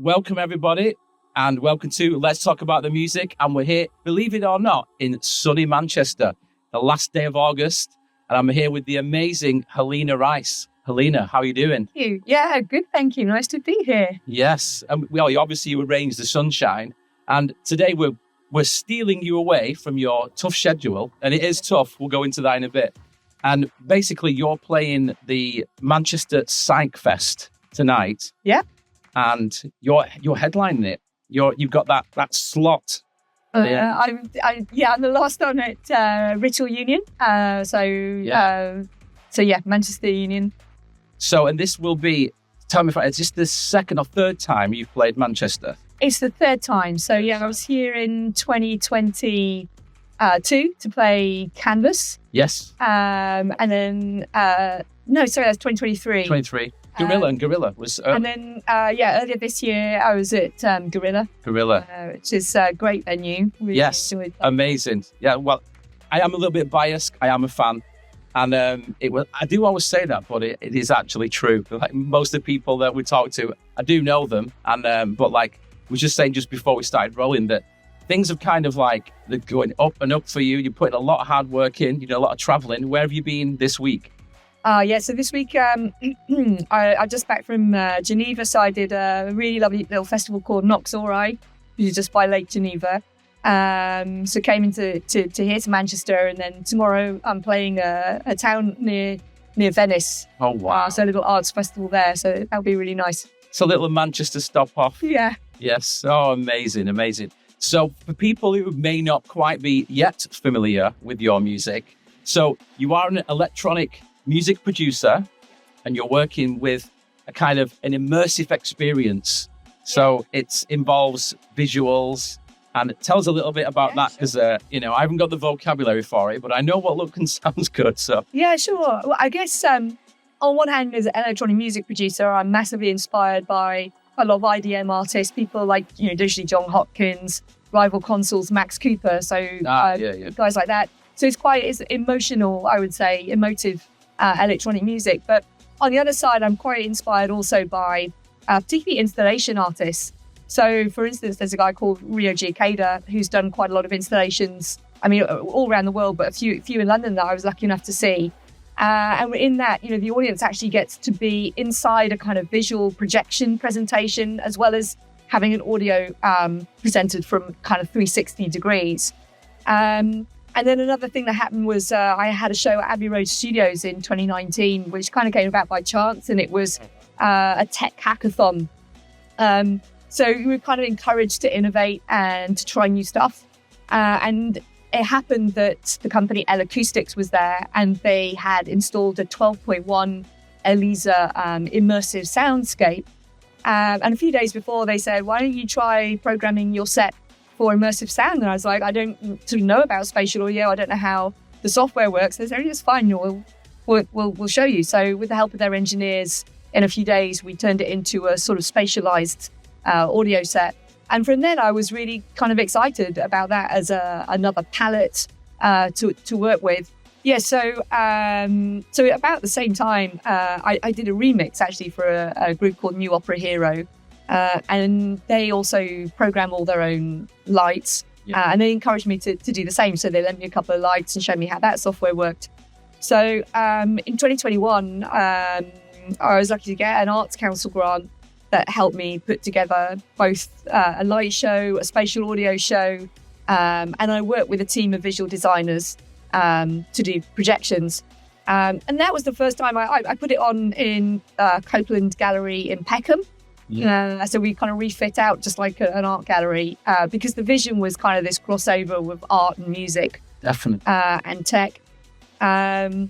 welcome everybody, and welcome to Let's Talk About the Music. And we're here, believe it or not, in sunny Manchester, the last day of August. And I'm here with the amazing Halina Rice. Halina, how are you doing? Thank you. Yeah, good, thank you. Nice to be here. Yes. And well, obviously you arranged the sunshine. And today we're stealing you away from your tough schedule. And it is tough. We'll go into that in a bit. And basically you're playing the Manchester Psych Fest tonight. Yeah. And you're headlining it. You've got that slot. I'm the last on at Ritual Union. Manchester Union. So, and this will be, tell me if is this the second or third time you've played Manchester? It's the third time. So I was here in 2022 to play Canvas. Yes. And then, that's 2023. 23. Gorilla was... and then, earlier this year, I was at Gorilla, which is a great venue. Really enjoyed that. Amazing. Yeah, well, I am a little bit biased. I am a fan. And I do always say that, but it is actually true. Like most of the people that we talk to, I do know them. And but like we were just saying just before we started rolling that things have kind of like they're going up and up for you. You're putting a lot of hard work in. You know, a lot of traveling. Where have you been this week? So this week I just back from Geneva. So I did a really lovely little festival called Nox Ori, which is just by Lake Geneva. So came into here to Manchester, and then tomorrow I'm playing a town near Venice. Oh wow! So a little arts festival there. So that'll be really nice. It's a little Manchester stop off. Yeah. Yes. Oh, amazing. So for people who may not quite be yet familiar with your music, so you are an electronic music producer, and you're working with a kind of an immersive experience. So it involves visuals. And tell us a little bit about that, because, I haven't got the vocabulary for it, but I know what looks and sounds good. So yeah, sure. Well, I guess on one hand, as an electronic music producer, I'm massively inspired by a lot of IDM artists, people like, digitally John Hopkins, Rival Consoles, Max Cooper. So guys like that. So it's emotional, I would say, emotive electronic music. But on the other side, I'm quite inspired also by particularly installation artists. So, for instance, there's a guy called Rio Giacada who's done quite a lot of installations, all around the world, but a few in London that I was lucky enough to see. And in that, the audience actually gets to be inside a kind of visual projection presentation, as well as having an audio presented from kind of 360 degrees. And then another thing that happened was I had a show at Abbey Road Studios in 2019, which kind of came about by chance, and it was a tech hackathon. So we were kind of encouraged to innovate and to try new stuff. And it happened that the company L Acoustics was there, and they had installed a 12.1 Elisa immersive soundscape. And a few days before, they said, why don't you try programming your set for immersive sound? And I was like, I don't sort of know about spatial audio. I don't know how the software works. They said, it's fine. We'll show you. So with the help of their engineers, in a few days, we turned it into a sort of spatialized audio set. And from then I was really kind of excited about that as another palette to work with. Yeah, so about the same time, I did a remix actually for a group called New Opera Hero. And they also program all their own lights. Yeah. And they encouraged me to do the same. So they lent me a couple of lights and showed me how that software worked. So in 2021, I was lucky to get an Arts Council grant that helped me put together both a light show, a spatial audio show, and I worked with a team of visual designers to do projections. And that was the first time I put it on in Copeland Gallery in Peckham. Yeah. So we kind of refit out just like an art gallery because the vision was kind of this crossover with art and music. Definitely. And tech. And,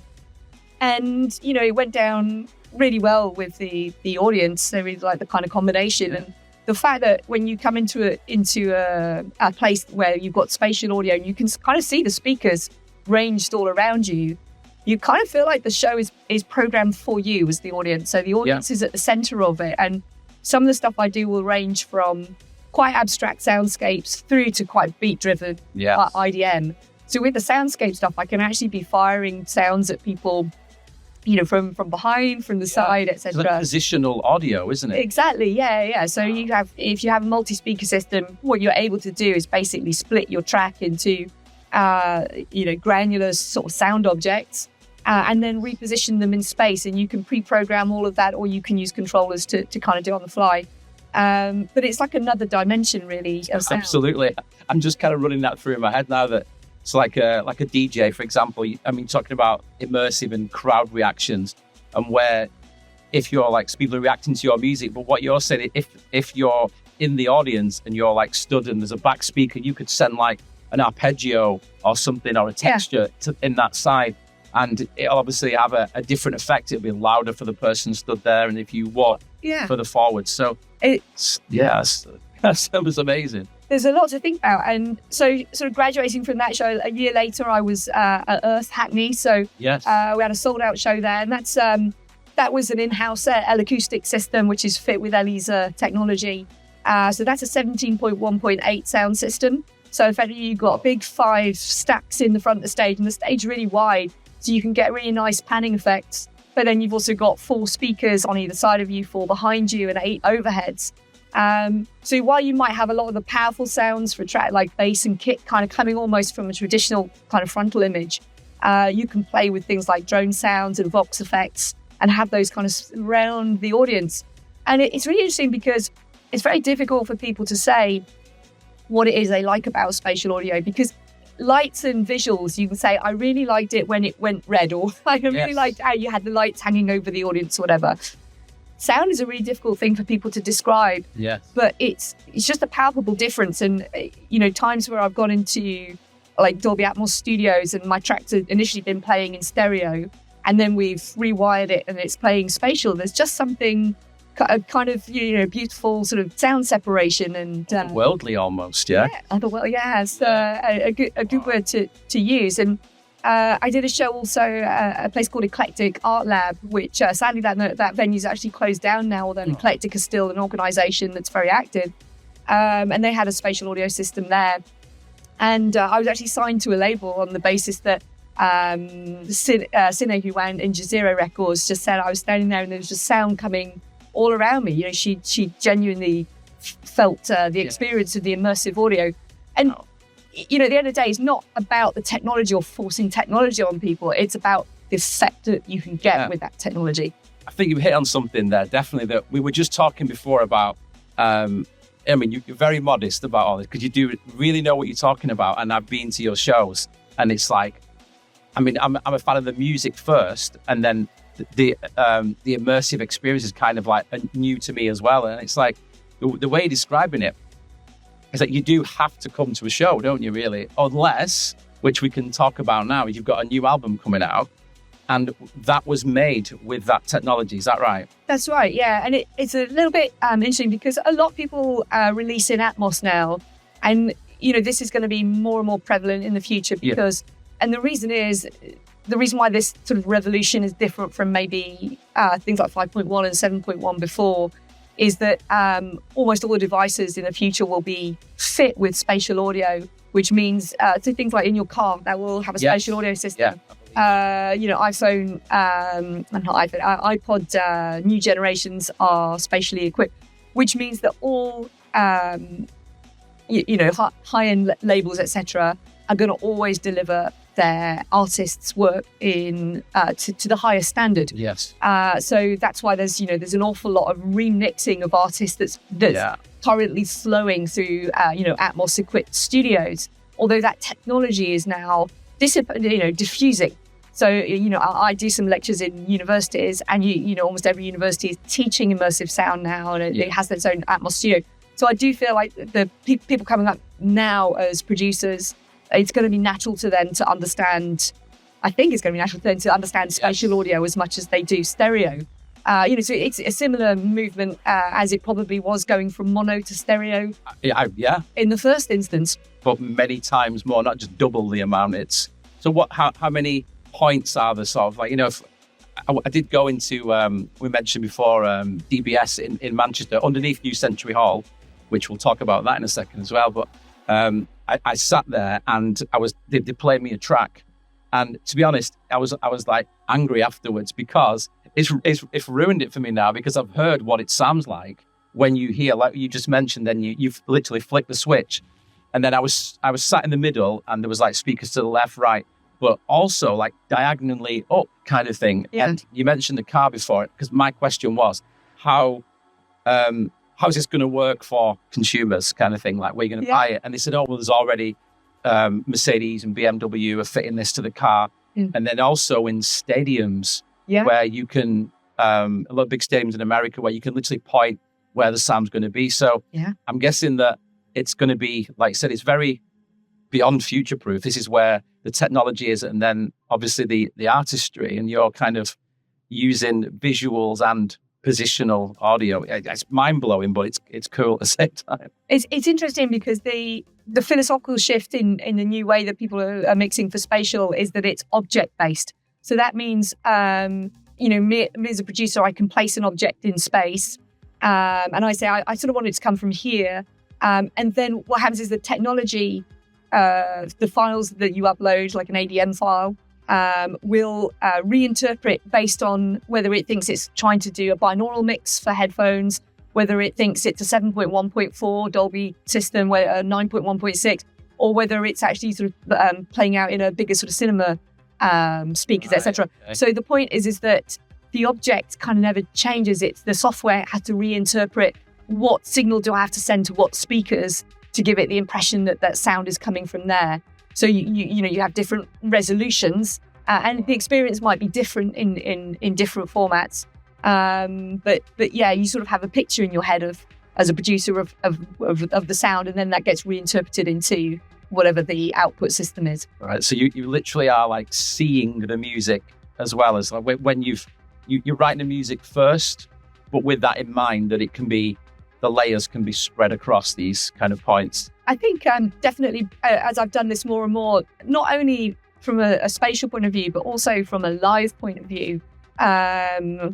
it went down really well with the audience. They really like the kind of combination, and the fact that when you come into a place where you've got spatial audio and you can kind of see the speakers ranged all around you, you kind of feel like the show is programmed for you as the audience. So the audience is at the center of it, and some of the stuff I do will range from quite abstract soundscapes through to quite beat-driven IDM. So with the soundscape stuff, I can actually be firing sounds at people from behind, from the side, So etc. that's positional audio, isn't it? Exactly, yeah. So if you have a multi-speaker system, what you're able to do is basically split your track into, granular sort of sound objects, and then reposition them in space. And you can pre-program all of that, or you can use controllers to kind of do on the fly. But it's like another dimension, really, of sound. Absolutely. I'm just kind of running that through in my head now that it's like a DJ, for example. I mean, talking about immersive and crowd reactions, and where if you're like people are reacting to your music, but what you're saying, if you're in the audience and you're like stood and there's a back speaker, you could send like an arpeggio or something or a texture in that side, and it'll obviously have a different effect. It'll be louder for the person stood there, and if you walk for the forward. So that was amazing. There's a lot to think about. And so sort of graduating from that show, a year later, I was at Earth Hackney. So we had a sold out show there. And that was an in-house L-acoustic system, which is fit with Ellie's technology. So that's a 17.1.8 sound system. So effectively, you've got big 5 stacks in the front of the stage, and the stage is really wide. So you can get really nice panning effects. But then you've also got 4 speakers on either side of you, 4 behind you, and 8 overheads. So while you might have a lot of the powerful sounds for track like bass and kick kind of coming almost from a traditional kind of frontal image, you can play with things like drone sounds and vox effects and have those kind of surround the audience. And it's really interesting because it's very difficult for people to say what it is they like about spatial audio, because lights and visuals, you can say, I really liked it when it went red, or I really liked how you had the lights hanging over the audience, or whatever. Sound is a really difficult thing for people to describe, but it's just a palpable difference. And, times where I've gone into like Dolby Atmos studios and my tracks had initially been playing in stereo, and then we've rewired it and it's playing spatial. There's just something kind of, beautiful sort of sound separation and otherworldly almost, otherworldly, it's a good word to use. And I did a show also at a place called Eclectic Art Lab, which sadly that venue's actually closed down now, although Eclectic is still an organisation that's very active. And they had a spatial audio system there. And I was actually signed to a label on the basis that Sine, who ran in Jazeera Records, just said I was standing there and there was just sound coming all around me. She genuinely felt the experience of the immersive audio. And at the end of the day, it's not about the technology or forcing technology on people. It's about the effect that you can get with that technology. I think you hit on something there, definitely, that we were just talking before about. You're very modest about all this because you do really know what you're talking about. And I've been to your shows, and it's like, I'm a fan of the music first, and then the immersive experience is kind of like new to me as well. And it's like the way you're describing it, it's like you do have to come to a show, don't you, really? Unless, which we can talk about now, you've got a new album coming out, and that was made with that technology. Is that right? That's right, yeah. And it's a little bit interesting because a lot of people release in Atmos now. And, this is going to be more and more prevalent in the future because, and the reason why this sort of revolution is different from maybe things like 5.1 and 7.1 before is that almost all the devices in the future will be fit with spatial audio, which means so things like in your car that will have a spatial audio system. iPhone, not iPhone, iPod new generations are spatially equipped, which means that all high-end labels, etc., are going to always deliver their artists' work in to the highest standard. Yes. So that's why there's an awful lot of remixing of artists that's currently flowing through Atmos equipped studios. Although that technology is now diffusing. So I do some lectures in universities, and almost every university is teaching immersive sound now, and it has its own Atmos studio. So I do feel like the people coming up now as producers, it's going to be natural to them to understand. I think it's going to be natural to them to understand spatial audio as much as they do stereo. So it's a similar movement as it probably was going from mono to stereo. In the first instance, but many times more, not just double the amount. It's so how many points are there? Sort of like if I did go into we mentioned before DBS in Manchester underneath New Century Hall, which we'll talk about that in a second as well. But I sat there and they played me a track, And to be honest, I was like angry afterwards because it's ruined it for me now, because I've heard what it sounds like when you hear, like you just mentioned, then you've literally flicked the switch. And then I was sat in the middle, and there was like speakers to the left, right, but also like diagonally up kind of thing. Yeah. And you mentioned the car before, because my question was, how's this going to work for consumers kind of thing? Like, where are you going to buy it? And they said, oh, well, there's already Mercedes and BMW are fitting this to the car. And then also in stadiums where you can, a lot of big stadiums in America where you can literally point where the sound's going to be. So I'm guessing that it's going to be, like I said, it's very beyond future-proof. This is where the technology is, and then obviously the artistry, and you're kind of using visuals and positional audio. It's mind-blowing, but it's cool at the same time. It's interesting because the philosophical shift in the new way that people are mixing for spatial is that it's object-based. So that means, me as a producer, I can place an object in space, and I say, I sort of want it to come from here. And then what happens is the technology, the files that you upload, like an ADM file, will reinterpret based on whether it thinks it's trying to do a binaural mix for headphones, whether it thinks it's a 7.1.4 Dolby system, where 9.1.6, or whether it's actually sort of playing out in a bigger sort of cinema speakers, etc. Okay. So the point is that the object kind of never changes. It's the software has to reinterpret what signal do I have to send to what speakers to give it the impression that sound is coming from there. So you have different resolutions, and the experience might be different in different formats. But yeah, you sort of have a picture in your head of, as a producer, of the sound, and then that gets reinterpreted into whatever the output system is. All right. So you literally are like seeing the music as well as like when you're writing the music first, but with that in mind that it can be, the layers can be spread across these kind of points. I think definitely as I've done this more and more, not only from a spatial point of view, but also from a live point of view, now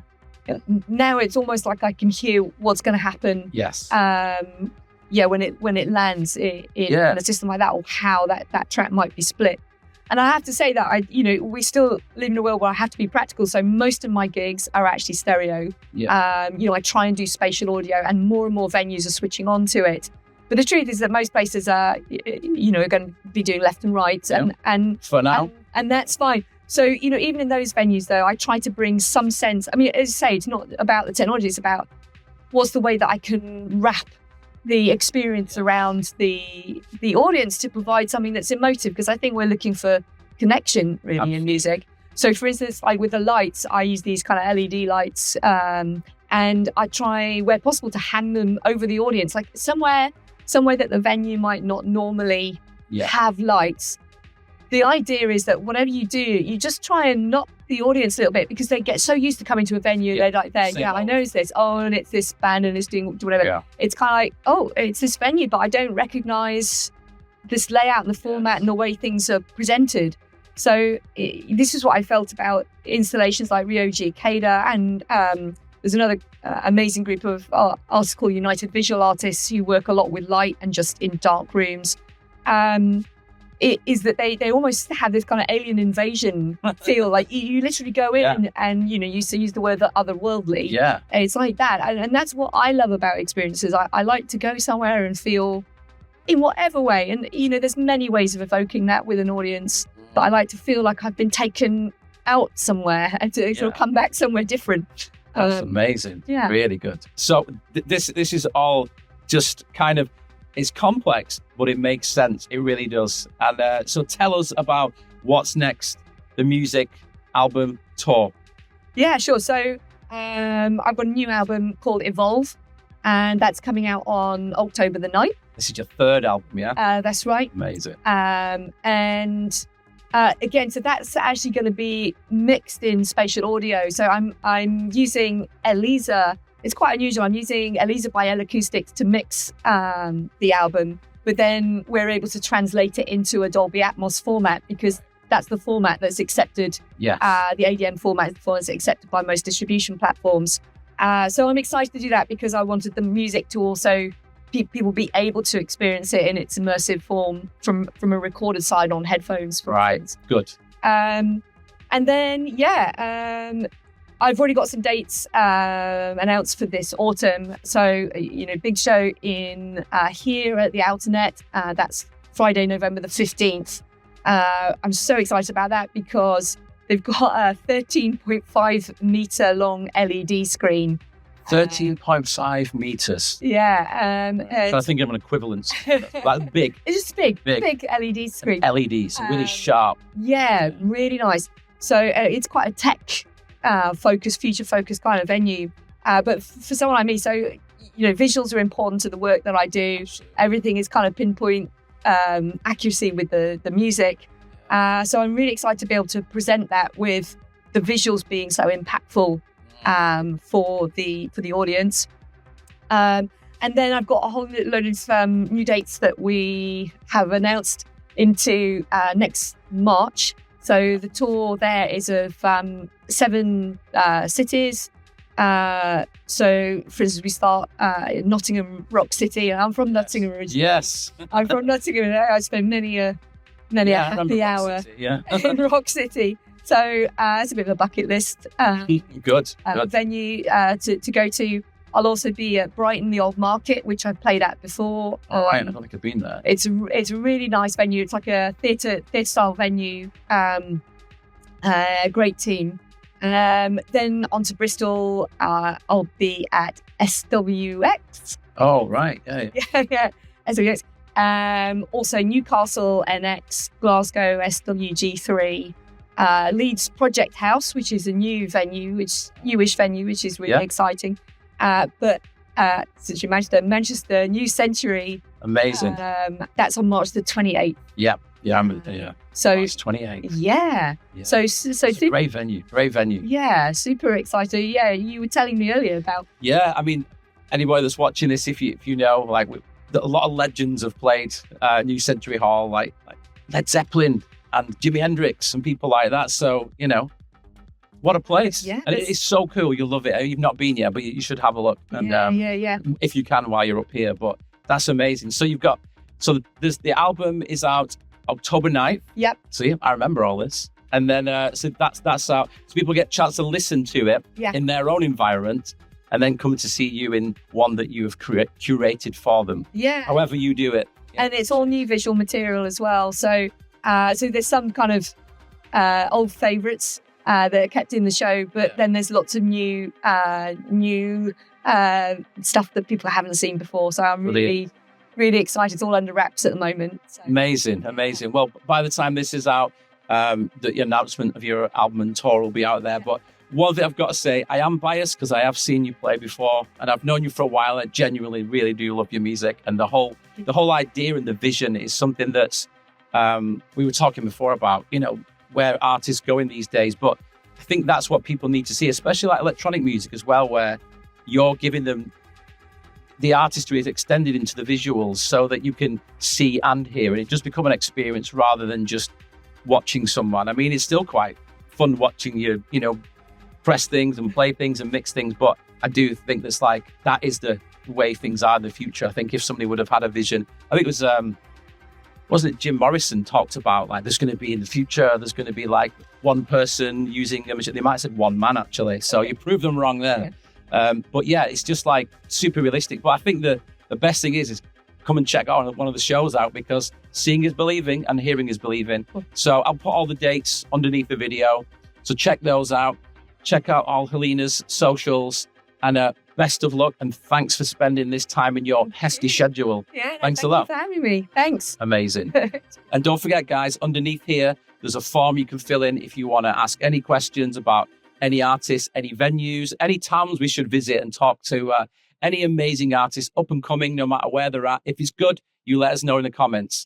it's almost like I can hear what's going to happen. Yes. When it lands in a system like that, or how that track might be split. And I have to say that we still live in a world where I have to be practical. So most of my gigs are actually stereo. Yeah. I try and do spatial audio, and more venues are switching on to it. But the truth is that most places are going to be doing left and right, and for now, and that's fine. So even in those venues, though, I try to bring some sense. I mean, as I say, it's not about the technology; it's about what's the way that I can wrap the experience around the audience to provide something that's emotive, because I think we're looking for connection really in music. So for instance, like with the lights, I use these kind of LED lights, and I try where possible to hang them over the audience, like somewhere that the venue might not normally have lights. The idea is that whatever you do, you just try and knock the audience a little bit, because they get so used to coming to a venue. They're like, I know it's this. Oh, and it's this band and it's doing whatever. Yeah. It's kind of like, oh, it's this venue, but I don't recognize this layout and the format and the way things are presented. So this is what I felt about installations like Ryoji Ikeda, and there's another amazing group of artists called United Visual Artists who work a lot with light and just in dark rooms. It is that they almost have this kind of alien invasion feel. Like you literally go in and you used to use the word otherworldly. Yeah, it's like that, and that's what I love about experiences. I like to go somewhere and feel in whatever way, and there's many ways of evoking that with an audience. But I like to feel like I've been taken out somewhere and to sort of come back somewhere different. That's amazing. Yeah, really good. So this is all just kind of. It's complex, but it makes sense. It really does. And so tell us about what's next, the music album tour. Yeah, sure. So I've got a new album called Evolve, and that's coming out on October the 9th. This is your third album, yeah? That's right. Amazing. And again, so that's actually going to be mixed in spatial audio. So I'm using Elisa. It's quite unusual. I'm using Elisa by L Acoustics to mix the album, but then we're able to translate it into a Dolby Atmos format, because that's the format that's accepted. Yes. The ADM format is the format that's accepted by most distribution platforms. So I'm excited to do that, because I wanted the music to also people be able to experience it in its immersive form from a recorded side on headphones. Right. Good. And then, I've already got some dates announced for this autumn. So, big show in here at the Outernet. That's Friday, November the 15th. I'm so excited about that because they've got a 13.5 meter long LED screen. 13.5 meters. Yeah. I think of an equivalent. Like big. It's just big LED screen. LEDs, really sharp. Yeah, really nice. So it's quite a tech future focused kind of venue. But for someone like me, so, visuals are important to the work that I do. Everything is kind of pinpoint accuracy with the music. So I'm really excited to be able to present that with the visuals being so impactful for the audience. And then I've got a whole load of new dates that we have announced into next March. So the tour there is of 7 cities. So, for instance, we start in Nottingham Rock City. I'm from Nottingham originally. Yes. I'm from Nottingham. I spent many a happy hour in Rock City. So it's a bit of a bucket list Good. venue to go to. I'll also be at Brighton, the Old Market, which I've played at before. I don't think I've been there. It's a really nice venue. It's like a theatre style venue. Great team. Then on to Bristol. I'll be at SWX. Oh, right. Yeah. Yeah, SWX. Also Newcastle NX, Glasgow SWG3. Leeds Project House, which is a new venue, newish venue, which is really exciting. But since you mentioned Manchester New Century, amazing. That's on March the 28th. Yeah. So March 28th. Yeah. So it's a great venue. Yeah, super excited. Yeah, you were telling me earlier about. Yeah, I mean, anybody that's watching this, if you know, like a lot of legends have played New Century Hall, like Led Zeppelin and Jimi Hendrix and people like that. So, what a place. Yeah, and it's so cool. You'll love it. You've not been yet, but you should have a look. And, yeah. If you can while you're up here. But that's amazing. So the album is out October 9th. Yep. See, I remember all this. And then, so that's out. So people get a chance to listen to it in their own environment and then come to see you in one that you have curated for them. Yeah. However you do it. Yeah. And it's all new visual material as well. So there's some kind of old favourites that are kept in the show, but then there's lots of new stuff that people haven't seen before. So I'm really excited. It's all under wraps at the moment. So. Amazing. Well, by the time this is out, the announcement of your album and tour will be out there. But one thing I've got to say, I am biased because I have seen you play before and I've known you for a while. I genuinely really do love your music, and the whole idea and the vision is something that's we were talking before about, where artists go in these days. But I think that's what people need to see, especially like electronic music as well, where you're giving them the artistry is extended into the visuals so that you can see and hear, and it just become an experience rather than just watching someone. I mean, it's still quite fun watching you, press things and play things and mix things, but I do think that is the way things are in the future. I think if somebody would have had a vision, I think it was wasn't it Jim Morrison talked about like there's going to be in the future, there's going to be like one person using a machine. They might have said one man actually, so you proved them wrong there. But yeah, it's just like super realistic. But I think the best thing is come and check out one of the shows out, because seeing is believing and hearing is believing. So I'll put all the dates underneath the video, so check those out. Check out all Halina's socials, and best of luck, and thanks for spending this time in your hefty schedule. Yeah, thanks a lot for having me. Thanks. Amazing. And don't forget, guys, underneath here there's a form you can fill in if you want to ask any questions about any artists, any venues, any towns we should visit, and talk to any amazing artists up and coming, no matter where they're at. If it's good, you let us know in the comments.